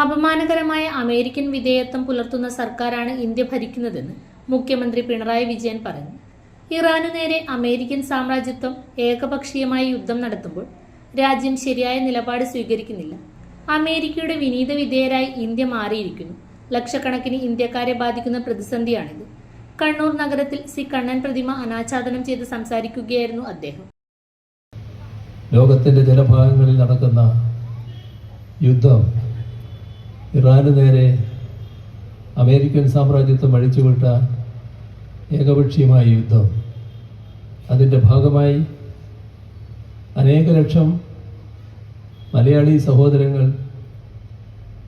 അപമാനകരമായ American വിധേയത്വം പുലർത്തുന്ന സർക്കാരാണ് ഇന്ത്യ ഭരിക്കുന്നതെന്ന് മുഖ്യമന്ത്രി പിണറായി വിജയൻ പറഞ്ഞു. ഇറാനു നേരെ അമേരിക്കൻ സാമ്രാജ്യത്വം ഏകപക്ഷീയമായ യുദ്ധം നടത്തുമ്പോൾ രാജ്യം ശരിയായ നിലപാട് സ്വീകരിക്കുന്നില്ല. അമേരിക്കയുടെ വിനീത വിധേയരായി ഇന്ത്യ മാറിയിരിക്കുന്നു. ലക്ഷക്കണക്കിന് ഇന്ത്യക്കാരെ ബാധിക്കുന്ന പ്രതിസന്ധിയാണിത്. കണ്ണൂർ നഗരത്തിൽ സി കണ്ണൻ പ്രതിമ അനാച്ഛാദനം ചെയ്ത് സംസാരിക്കുകയായിരുന്നു അദ്ദേഹം. ലോകത്തിന്റെ ചില ഭാഗങ്ങളിൽ നടക്കുന്ന യുദ്ധം, ഇറാനു നേരെ അമേരിക്കൻ സാമ്രാജ്യത്വം അഴിച്ചുവിട്ട ഏകപക്ഷീയമായ യുദ്ധം, അതിൻ്റെ ഭാഗമായി അനേക ലക്ഷം മലയാളി സഹോദരങ്ങൾ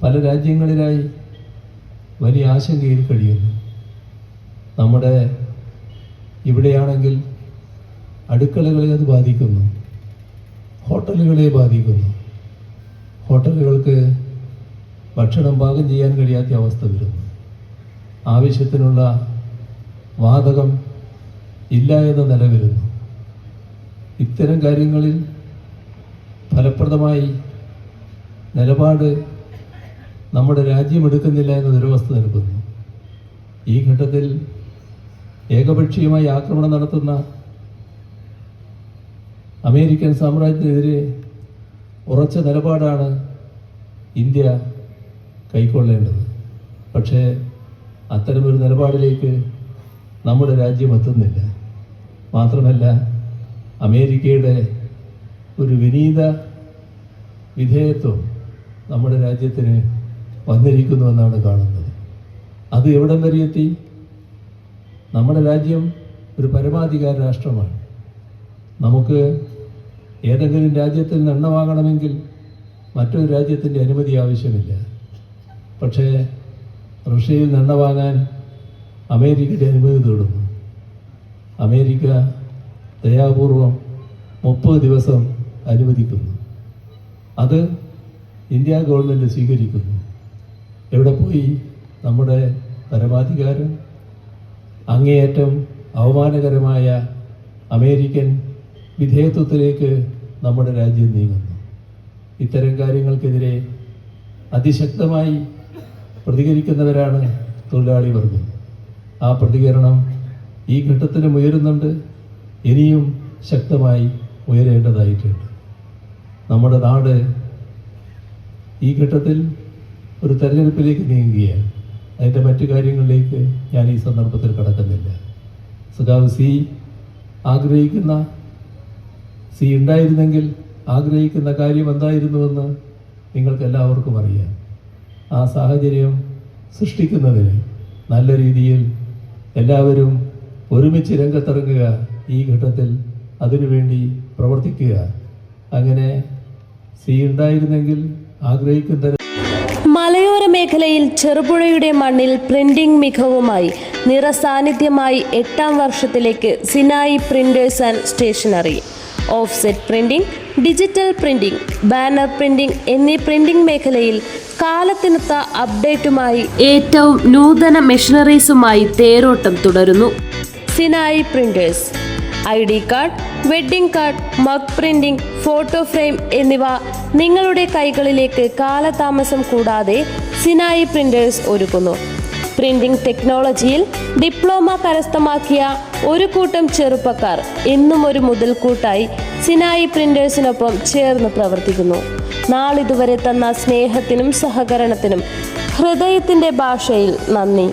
പല രാജ്യങ്ങളിലായി വലിയ ആശങ്കയിൽ കഴിയുന്നു. നമ്മുടെ ഇവിടെയാണെങ്കിൽ അടുക്കളകളെ അത് ബാധിക്കുന്നു, ഹോട്ടലുകളെ ബാധിക്കുന്നു. ഹോട്ടലുകൾക്ക് ഭക്ഷണം പാകം ചെയ്യാൻ കഴിയാത്ത അവസ്ഥ വരുന്നു. ആവശ്യത്തിനുള്ള വാതകം ഇല്ല എന്ന നില വരുന്നു. ഇത്തരം കാര്യങ്ങളിൽ ഫലപ്രദമായി നിലപാട് നമ്മുടെ രാജ്യം എടുക്കുന്നില്ല എന്ന ദുരവസ്ഥ നിൽക്കുന്നു. ഈ ഘട്ടത്തിൽ ഏകപക്ഷീയമായി ആക്രമണം നടത്തുന്ന അമേരിക്കൻ സാമ്രാജ്യത്തിനെതിരെ ഉറച്ച നിലപാടാണ് ഇന്ത്യ കൈക്കൊള്ളേണ്ടത്. പക്ഷേ അത്തരമൊരു നിലപാടിലേക്ക് നമ്മുടെ രാജ്യം എത്തുന്നില്ല. മാത്രമല്ല, അമേരിക്കയുടെ ഒരു വിനീത വിധേയത്വം നമ്മുടെ രാജ്യത്തിന് വന്നിരിക്കുന്നുവെന്നാണ് കാണുന്നത്. അത് എവിടം വരെ എത്തി? നമ്മുടെ രാജ്യം ഒരു പരമാധികാര രാഷ്ട്രമാണ്. നമുക്ക് ഏതെങ്കിലും രാജ്യത്തിൽ നിന്ന് എണ്ണ വാങ്ങണമെങ്കിൽ മറ്റൊരു രാജ്യത്തിൻ്റെ അനുമതി ആവശ്യമില്ല. പക്ഷേ റഷ്യയിൽ നിന്ന് എണ്ണ വാങ്ങാൻ അമേരിക്കയുടെ അനുമതി തേടുന്നു. അമേരിക്ക ദയാപൂർവം 30 ദിവസം അനുവദിക്കുന്നു. അത് ഇന്ത്യ ഗവൺമെൻറ് സ്വീകരിക്കുന്നു. എവിടെ പോയി നമ്മുടെ പരമാധികാരം? അങ്ങേയറ്റം അവമാനകരമായ അമേരിക്കൻ വിധേയത്വത്തിലേക്ക് നമ്മുടെ രാജ്യം നീങ്ങുന്നു. ഇത്തരം കാര്യങ്ങൾക്കെതിരെ അതിശക്തമായി പ്രതികരിക്കുന്നവരാണ് തൊഴിലാളി വർഗം. ആ പ്രതികരണം ഈ ഘട്ടത്തിലും ഉയരുന്നുണ്ട്, ഇനിയും ശക്തമായി ഉയരേണ്ടതായിട്ടുണ്ട്. നമ്മുടെ നാട് ഈ ഘട്ടത്തിൽ ഒരു തെരഞ്ഞെടുപ്പിലേക്ക് നീങ്ങുകയാണ്. അതിൻ്റെ മറ്റു കാര്യങ്ങളിലേക്ക് ഞാൻ ഈ സന്ദർഭത്തിൽ കടക്കുന്നില്ല. സഖാവ് സി ഉണ്ടായിരുന്നെങ്കിൽ ആഗ്രഹിക്കുന്ന കാര്യം എന്തായിരുന്നുവെന്ന് നിങ്ങൾക്ക് എല്ലാവർക്കും അറിയാം. ആ സാഹചര്യം സൃഷ്ടിക്കുന്നതിന് നല്ല രീതിയിൽ എല്ലാവരും ഒരുമിച്ച് രംഗത്തിറങ്ങുക, ഈ ഘട്ടത്തിൽ അതിനുവേണ്ടി പ്രവർത്തിക്കുക. അങ്ങനെ സി ഉണ്ടായിരുന്നെങ്കിൽ ആഗ്രഹിക്കുന്ന മലയോര മേഖലയിൽ ചെറുപുഴയുടെ മണ്ണിൽ പ്രിന്റിംഗ് മികവുമായി നിറസാന്നിധ്യമായി 8ാം വർഷത്തിലേക്ക് Sinai printers and stationery. Offset printing, digital printing, banner printing എന്നീ പ്രിന്റിംഗ് മേഖലയിൽ കാലത്തിനൊത്ത അപ്ഡേറ്റുമായി ഏറ്റവും നൂതന മെഷീനറീസുമായി തേരോട്ടം തുടരുന്നു. Sinai printers ID card, wedding card, mug printing, photo frame എന്നിവ നിങ്ങളുടെ കൈകളിലേക്ക് കാലതാമസം കൂടാതെ സിനായി പ്രിന്റേഴ്സ് ഒരുക്കുന്നു. പ്രിന്റിംഗ് ടെക്നോളജിയിൽ ഡിപ്ലോമ കരസ്ഥമാക്കിയ ഒരു കൂട്ടം ചെറുപ്പക്കാർ എന്നും ഒരു മുതൽക്കൂട്ടായി സിനായി പ്രിന്റേഴ്സിനൊപ്പം ചേർന്ന് പ്രവർത്തിക്കുന്നു. നാളിതുവരെ തന്ന സ്നേഹത്തിനും സഹകരണത്തിനും ഹൃദയത്തിൻ്റെ ഭാഷയിൽ നന്ദി.